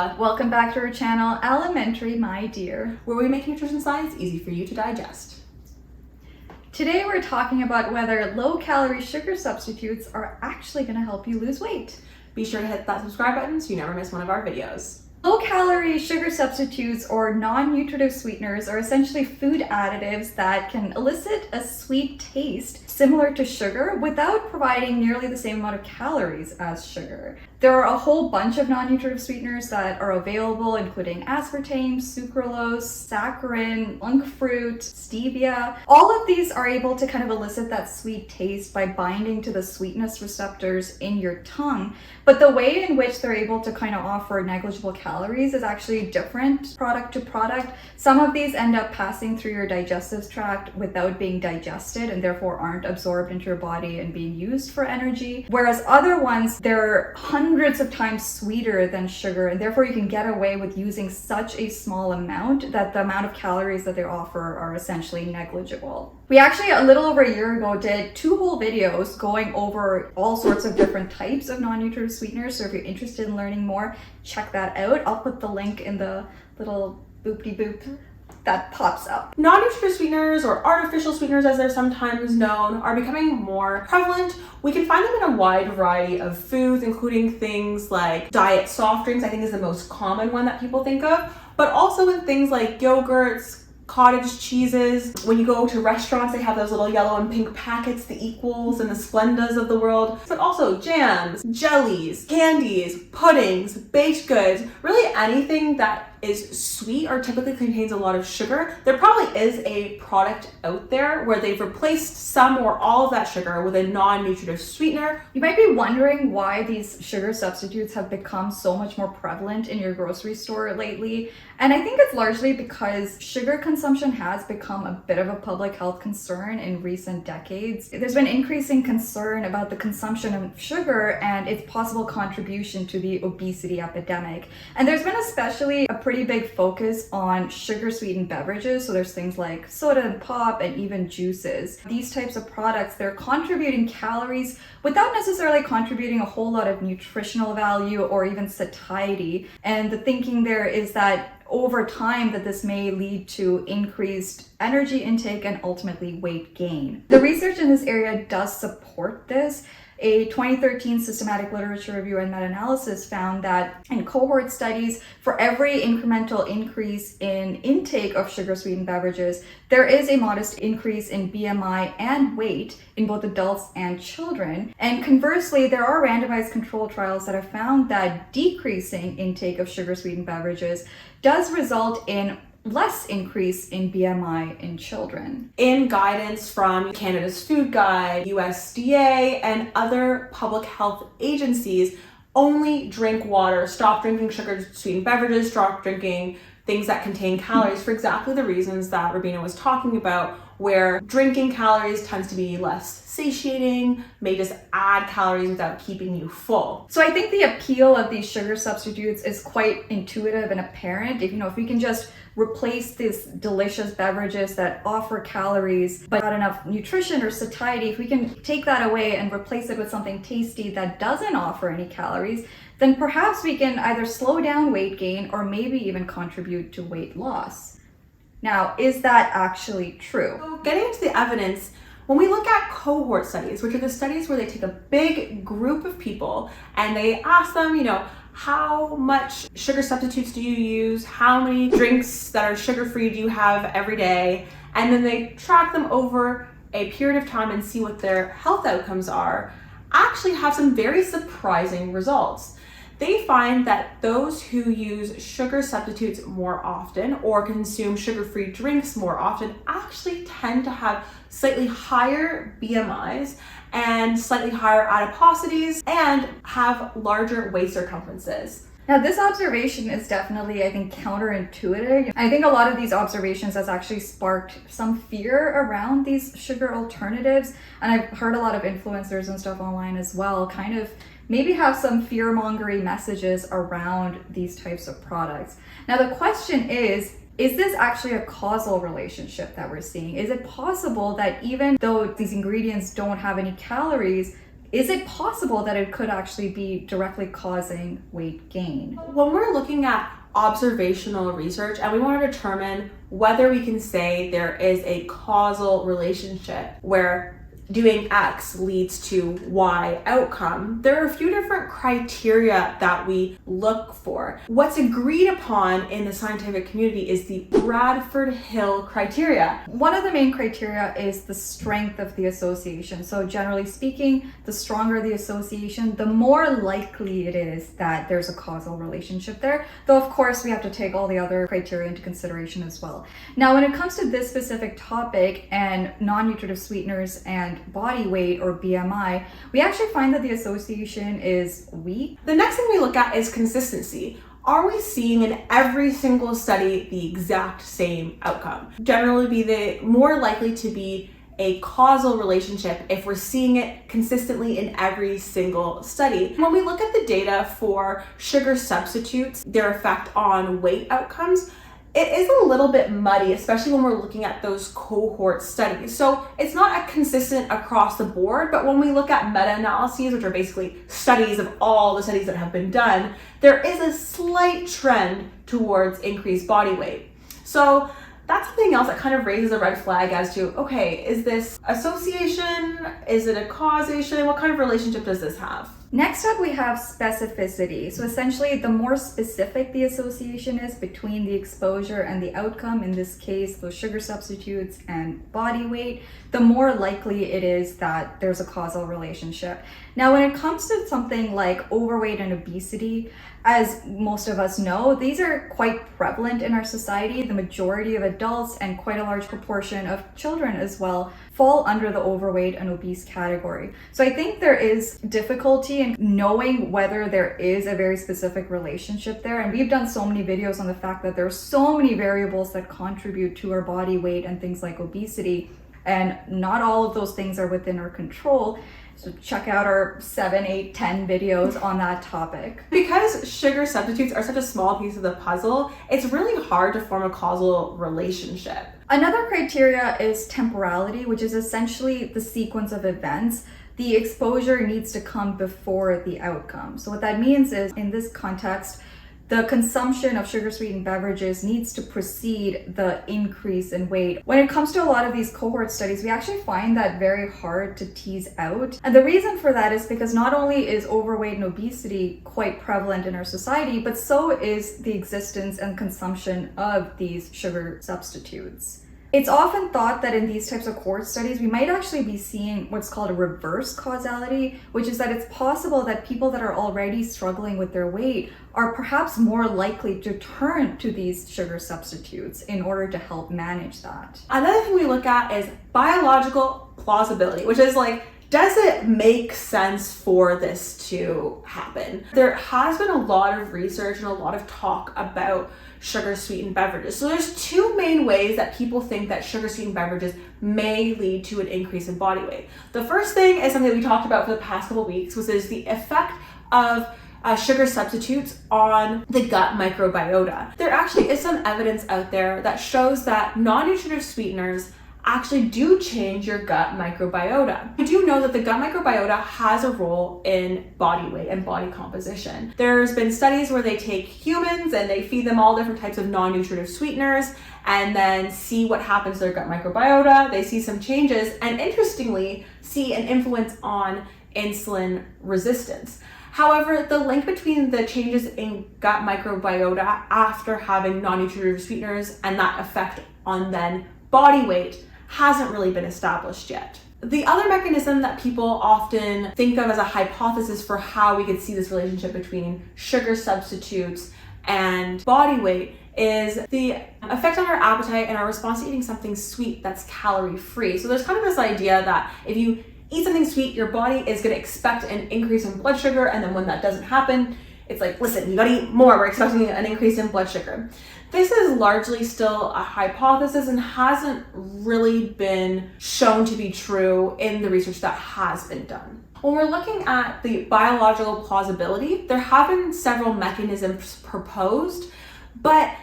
Angela. Welcome back to our channel, Elementary, my dear, where we make nutrition science easy for you to digest. Today we're talking about whether low-calorie sugar substitutes are actually going to help you lose weight. Be sure to hit that subscribe button so you never miss one of our videos. Low-calorie sugar substitutes or non-nutritive sweeteners are essentially food additives that can elicit a sweet taste similar to sugar without providing nearly the same amount of calories as sugar. There are a whole bunch of non-nutritive sweeteners that are available, including aspartame, sucralose, saccharin, monk fruit, stevia. All of these are able to kind of elicit that sweet taste by binding to the sweetness receptors in your tongue. But the way in which they're able to kind of offer negligible calories is actually different product to product. Some of these end up passing through your digestive tract without being digested and therefore aren't absorbed into your body and being used for energy. Whereas other ones, they're hundreds of times sweeter than sugar, and therefore you can get away with using such a small amount that the amount of calories that they offer are essentially negligible. We actually, a little over a year ago, did 2 whole videos going over all sorts of different types of non-nutritive sweeteners, so if you're interested in learning more, check that out. I'll put the link in the little boop-de-boop that pops up. Non-nutritive sweeteners, or artificial sweeteners as they're sometimes known, are becoming more prevalent. We can find them in a wide variety of foods, including things like diet soft drinks, I think is the most common one that people think of, but also in things like yogurts, cottage cheeses. When you go to restaurants, they have those little yellow and pink packets, the Equals and the Splendas of the world, but also jams, jellies, candies, puddings, baked goods, really anything that is sweet or typically contains a lot of sugar. There probably is a product out there where they've replaced some or all of that sugar with a non-nutritive sweetener. You might be wondering why these sugar substitutes have become so much more prevalent in your grocery store lately. And I think it's largely because sugar consumption has become a bit of a public health concern in recent decades. There's been increasing concern about the consumption of sugar and its possible contribution to the obesity epidemic. And there's been especially a pretty big focus on sugar-sweetened beverages. So there's things like soda and pop and even juices. These types of products, they're contributing calories without necessarily contributing a whole lot of nutritional value or even satiety. And the thinking there is that over time that this may lead to increased energy intake and ultimately weight gain. The research in this area does support this. A 2013 systematic literature review and meta-analysis found that in cohort studies, for every incremental increase in intake of sugar-sweetened beverages, there is a modest increase in BMI and weight in both adults and children. And conversely, there are randomized control trials that have found that decreasing intake of sugar-sweetened beverages does result in less increase in BMI in children. In guidance from Canada's Food Guide, USDA, and other public health agencies, only drink water, stop drinking sugar-sweetened beverages, stop drinking things that contain calories for exactly the reasons that Rabina was talking about, where drinking calories tends to be less satiating, may just add calories without keeping you full. So I think the appeal of these sugar substitutes is quite intuitive and apparent. If we can just replace these delicious beverages that offer calories but not enough nutrition or satiety, if we can take that away and replace it with something tasty that doesn't offer any calories, then perhaps we can either slow down weight gain or maybe even contribute to weight loss. Now, is that actually true? So getting into the evidence, when we look at cohort studies, which are the studies where they take a big group of people and they ask them, how much sugar substitutes do you use? How many drinks that are sugar-free do you have every day? And then they track them over a period of time and see what their health outcomes are, actually have some very surprising results. They find that those who use sugar substitutes more often or consume sugar-free drinks more often actually tend to have slightly higher BMIs and slightly higher adiposities and have larger waist circumferences. Now, this observation is definitely, I think, counterintuitive. I think a lot of these observations has actually sparked some fear around these sugar alternatives. And I've heard a lot of influencers and stuff online as well kind of maybe have some fear-mongering messages around these types of products. Now, the question is this actually a causal relationship that we're seeing? Is it possible that even though these ingredients don't have any calories, Is it possible that it could actually be directly causing weight gain? When we're looking at observational research and we want to determine whether we can say there is a causal relationship where doing X leads to Y outcome, there are a few different criteria that we look for. What's agreed upon in the scientific community is the Bradford Hill criteria. One of the main criteria is the strength of the association. So generally speaking, the stronger the association, the more likely it is that there's a causal relationship there. Though of course we have to take all the other criteria into consideration as well. Now when it comes to this specific topic and non-nutritive sweeteners and body weight or BMI, we actually find that the association is weak. The next thing we look at is consistency. Are we seeing in every single study the exact same outcome? Generally be the more likely to be a causal relationship if we're seeing it consistently in every single study. When we look at the data for sugar substitutes, their effect on weight outcomes, it is a little bit muddy, especially when we're looking at those cohort studies. So it's not consistent across the board, but when we look at meta-analyses, which are basically studies of all the studies that have been done, there is a slight trend towards increased body weight. So that's something else that kind of raises a red flag as to, okay, is this association? Is it a causation? What kind of relationship does this have? Next up, we have specificity. So essentially, the more specific the association is between the exposure and the outcome, in this case, those sugar substitutes and body weight, the more likely it is that there's a causal relationship. Now, when it comes to something like overweight and obesity, as most of us know, these are quite prevalent in our society. The majority of adults and quite a large proportion of children as well fall under the overweight and obese category. So I think there is difficulty in knowing whether there is a very specific relationship there. And we've done so many videos on the fact that there are so many variables that contribute to our body weight and things like obesity. And not all of those things are within our control. So check out our 7, 8, 10 videos on that topic. Because sugar substitutes are such a small piece of the puzzle, it's really hard to form a causal relationship. Another criteria is temporality, which is essentially the sequence of events. The exposure needs to come before the outcome. So what that means is, in this context, the consumption of sugar-sweetened beverages needs to precede the increase in weight. When it comes to a lot of these cohort studies, we actually find that very hard to tease out. And the reason for that is because not only is overweight and obesity quite prevalent in our society, but so is the existence and consumption of these sugar substitutes. It's often thought that in these types of cohort studies, we might actually be seeing what's called a reverse causality, which is that it's possible that people that are already struggling with their weight are perhaps more likely to turn to these sugar substitutes in order to help manage that. Another thing we look at is biological plausibility, which is like, does it make sense for this to happen? There has been a lot of research and a lot of talk about sugar-sweetened beverages. So there's two main ways that people think that sugar-sweetened beverages may lead to an increase in body weight. The first thing is something that we talked about for the past couple of weeks, which is the effect of sugar substitutes on the gut microbiota. There actually is some evidence out there that shows that non-nutritive sweeteners actually do change your gut microbiota. We do know that the gut microbiota has a role in body weight and body composition. There's been studies where they take humans and they feed them all different types of non-nutritive sweeteners and then see what happens to their gut microbiota. They see some changes and interestingly see an influence on insulin resistance. However, the link between the changes in gut microbiota after having non-nutritive sweeteners and that effect on then body weight hasn't really been established yet. The other mechanism that people often think of as a hypothesis for how we could see this relationship between sugar substitutes and body weight is the effect on our appetite and our response to eating something sweet that's calorie-free. So there's kind of this idea that if you eat something sweet, your body is going to expect an increase in blood sugar, and then when that doesn't happen, it's like, listen, you gotta eat more, we're expecting an increase in blood sugar. This is largely still a hypothesis and hasn't really been shown to be true in the research that has been done. When we're looking at the biological plausibility, there have been several mechanisms proposed, but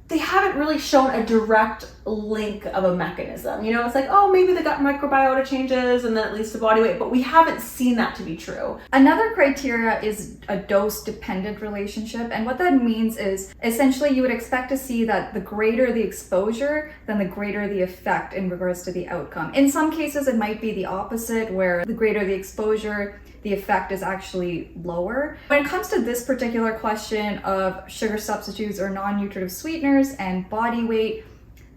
they haven't really shown a direct link of a mechanism. You know, it's like, oh, maybe the gut microbiota changes and then it leads to body weight, but we haven't seen that to be true. Another criteria is a dose-dependent relationship, and what that means is essentially you would expect to see that the greater the exposure, then the greater the effect in regards to the outcome. In some cases, it might be the opposite, where the greater the exposure, the effect is actually lower. When it comes to this particular question of sugar substitutes or non-nutritive sweeteners and body weight,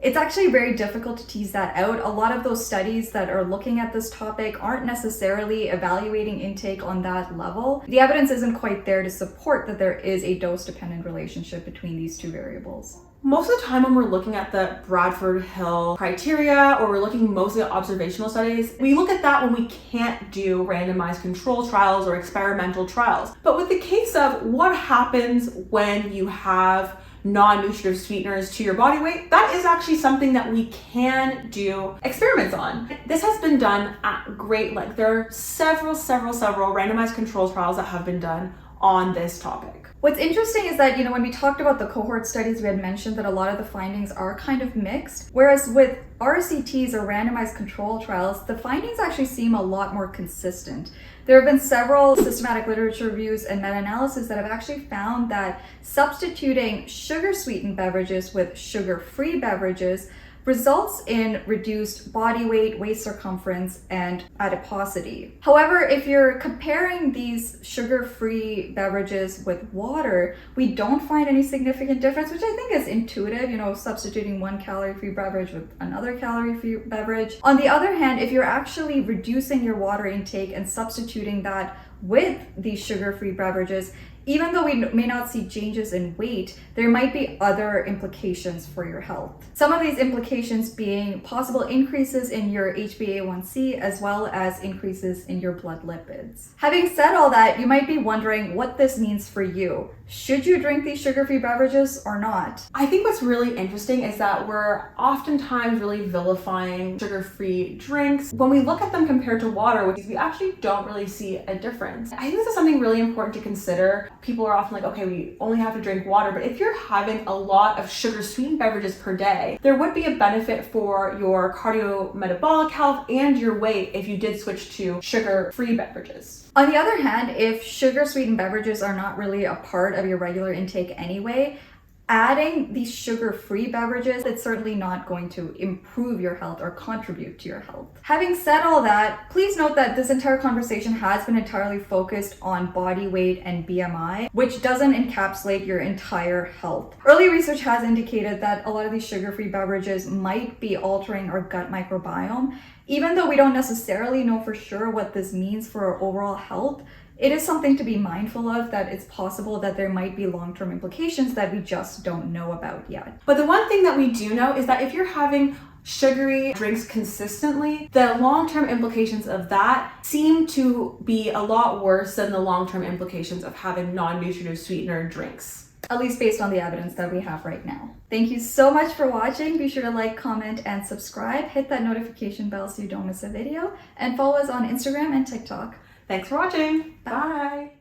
it's actually very difficult to tease that out. A lot of those studies that are looking at this topic aren't necessarily evaluating intake on that level. The evidence isn't quite there to support that there is a dose-dependent relationship between these two variables. Most of the time when we're looking at the Bradford Hill criteria, or we're looking mostly at observational studies, we look at that when we can't do randomized control trials or experimental trials. But with the case of what happens when you have non-nutritive sweeteners to your body weight, that is actually something that we can do experiments on. This has been done at great length. There are several randomized control trials that have been done on this topic. What's interesting is that, when we talked about the cohort studies, we had mentioned that a lot of the findings are kind of mixed, whereas with RCTs or randomized control trials, the findings actually seem a lot more consistent. There have been several systematic literature reviews and meta-analysis that have actually found that substituting sugar-sweetened beverages with sugar-free beverages results in reduced body weight, waist circumference, and adiposity. However, if you're comparing these sugar-free beverages with water, we don't find any significant difference, which I think is intuitive, substituting one calorie-free beverage with another calorie-free beverage. On the other hand, if you're actually reducing your water intake and substituting that with these sugar-free beverages, even though we may not see changes in weight, there might be other implications for your health. Some of these implications being possible increases in your HbA1c as well as increases in your blood lipids. Having said all that, you might be wondering what this means for you. Should you drink these sugar-free beverages or not? I think what's really interesting is that we're oftentimes really vilifying sugar-free drinks. When we look at them compared to water, we actually don't really see a difference. I think this is something really important to consider. People are often like, okay, we only have to drink water, but if you're having a lot of sugar-sweetened beverages per day, there would be a benefit for your cardiometabolic health and your weight if you did switch to sugar-free beverages. On the other hand, if sugar-sweetened beverages are not really a part of your regular intake anyway, adding these sugar-free beverages, it's certainly not going to improve your health or contribute to your health. Having said all that, please note that this entire conversation has been entirely focused on body weight and BMI, which doesn't encapsulate your entire health. Early research has indicated that a lot of these sugar-free beverages might be altering our gut microbiome. Even though we don't necessarily know for sure what this means for our overall health, it is something to be mindful of, that it's possible that there might be long-term implications that we just don't know about yet. But the one thing that we do know is that if you're having sugary drinks consistently, the long-term implications of that seem to be a lot worse than the long-term implications of having non-nutritive sweetener drinks. At least based on the evidence that we have right now. Thank you so much for watching. Be sure to like, comment, and subscribe. Hit that notification bell so you don't miss a video. And follow us on Instagram and TikTok. Thanks for watching. Bye.